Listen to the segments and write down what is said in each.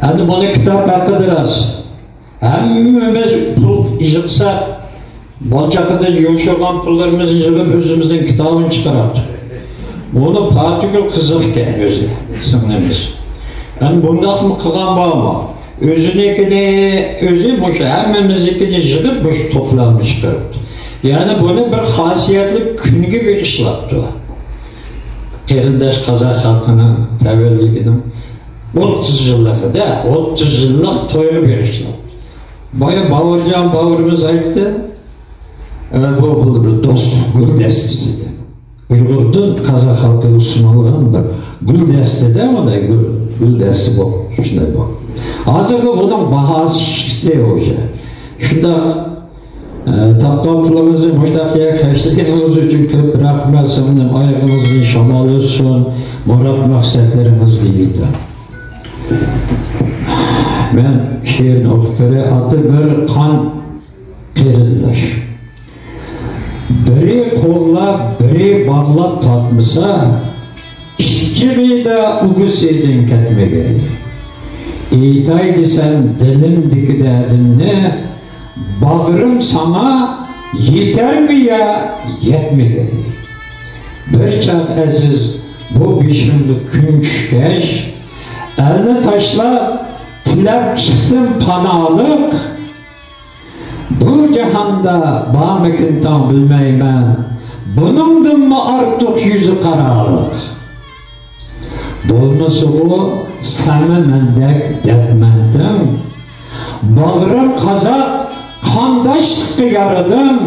Endi bunu kitap hakkıdırız. Hemmimiz pul yığsak, balçakıda yumuşagan pullarımızı yığıp özümüzden kitabını çıkarardı. Bunu partikül kızıkken özü, sınırımız. Yani bundak mı kılan bağma? Özüneki de özü boşu, hemmimizdeki de yığıp boş toplamı çıkarırdı. Yani bunu bir hasiyetli gün gibi işlattı. Kerindaş Kazak halkının tevelliginin 30 yıllığı da 30 yıllık toyu bir işlattı. Baya Bağırcan Bağırımız ayıttı. Bu bir dostluk gül destesi. Uygur'dun Kazak halkı Osmanlı'nın bir gül destesi de ama da gül destesi bu. Şunday bu. Hazırda bunun bahası işte hoca. Şunda tapkan pulumuzu müştakiye kaçtıkınız için köp bırakmasın, ayağınızın şamal olsun, murat maksatlarımız birlikte. Ben şiirin okutları adı bir kan kerindaş. Biri kolla, biri bağla tatmısa, işçiliği de ugusiydin ketme gerek. İyitaydı sen dilimdeki derdimle, bağırım sana yeter mi ya, yetmedi. Bir çat aziz bu bişimli künçkeş, elini taşla tilep çıktım panalık. Bu cihanda bağmıkından bilmeymen, bunundan mı artık yüzü karalık? Bulması o sami mendek dertmendim, bağırım Kazak kandaşlıkı yaradım.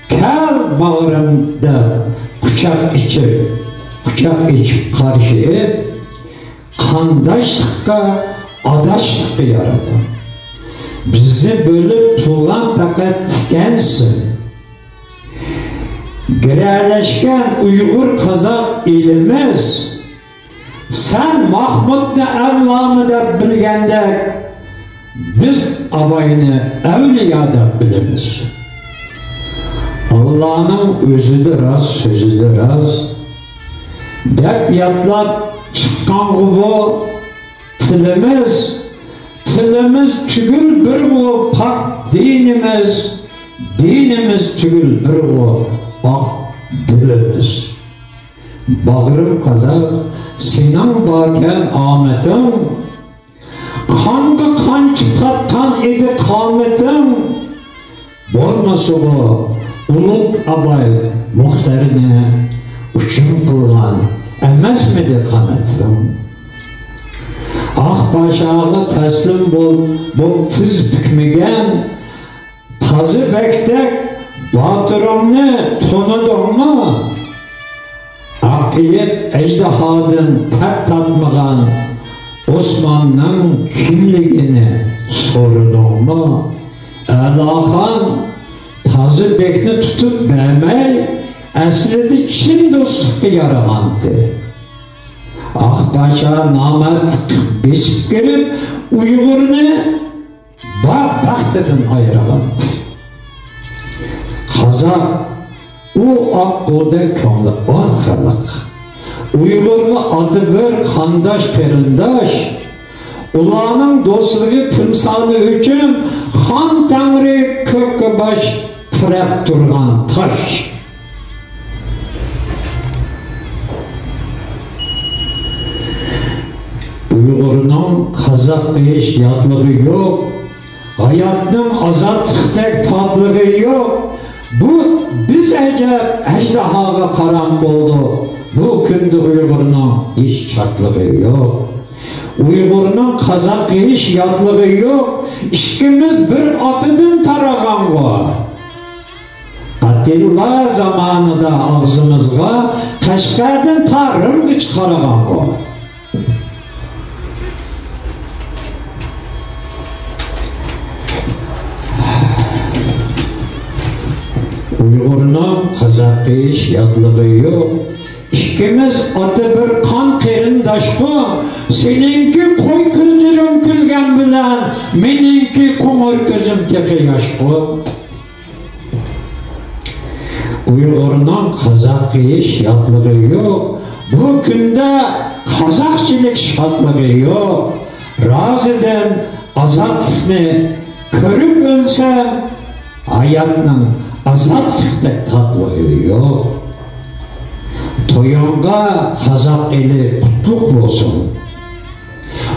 Kel bağrımda kucak içip karşı kandaşlıkka adaşlıkı yaradım. Bizi bölüp tuğan fakat gensin. Girerleşken Uygur Kazak ilimiz, sen Mahmud'la Allah'ını da bilgendek, biz abayını evliya da biliriz. Allah'ın özüdür az, sözüdür az. Dep yatlap çıkan bu tilimiz tügül bir bu pak dinimiz, dinimiz tügül bir bu pak dilimiz. Bağrım Kazak, Sinan Baken Ahmet'im, kanka kan çıkartan idi kametim, borması bu Uluk Abay muhterine uçum kılgan emez miydi kametim? Ah başağı teslim bol tız bükmegen, tazı bektek batırımını tonudun mu? Akiyet ecdahadın tep tatmıgan Osman'ın kimliğini sorudun mu? Elakan tazı bekni tutup vermey, esledi Çin dostlukı yaramandı. Akbaşa namertlik besip girip Uygur'unu baktıdın ayıramandı. Kazak o akkoda kömlü akkalık. Uygur'u adı bir kandaş perindaş, Ulağının dostluğu timsalı için Han Tanrı kökü baş tırap durgan taş. Uygur'un Kazak beyiş yadlığı yok, hayatının azatlıktek tatlığı yok. Bu biz ecdahaga karam oldu. Bu günde Uygur'un hiç çatlığı yok. Uygur'un Kazak hiç yatlığı yok. İşkimiz bir atıdın taragan var. Atilla zamanında ağzımızga Kaşgar'dan tarım güç karagan var. Uygur'un Kazak hiç yatlığı yok. İkimiz adı bir kan kerindaş bu. Seninki koy gözlerim külgen bilen, meninki kumur gözüm teki yaş bu. Uygur'un Kazak hiç yatlığı yok. Bu günde Kazakçılık şatlığı yok. razıdan azatlıkni körüp ölsem, hayatның azatlıkta tatlılığı yok. Toyonga Kazak eli kutluk olsun.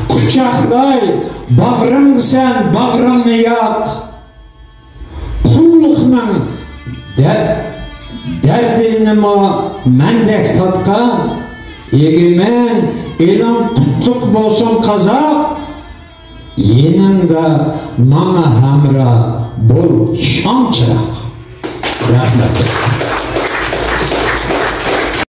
Kucaklay, bağrın sen, bağrını yak. Kullukның derdini mendek tatkan, egemen elan kutluk olsun Kazak, yenin de mana hamra bol şan çırak. Rahmet.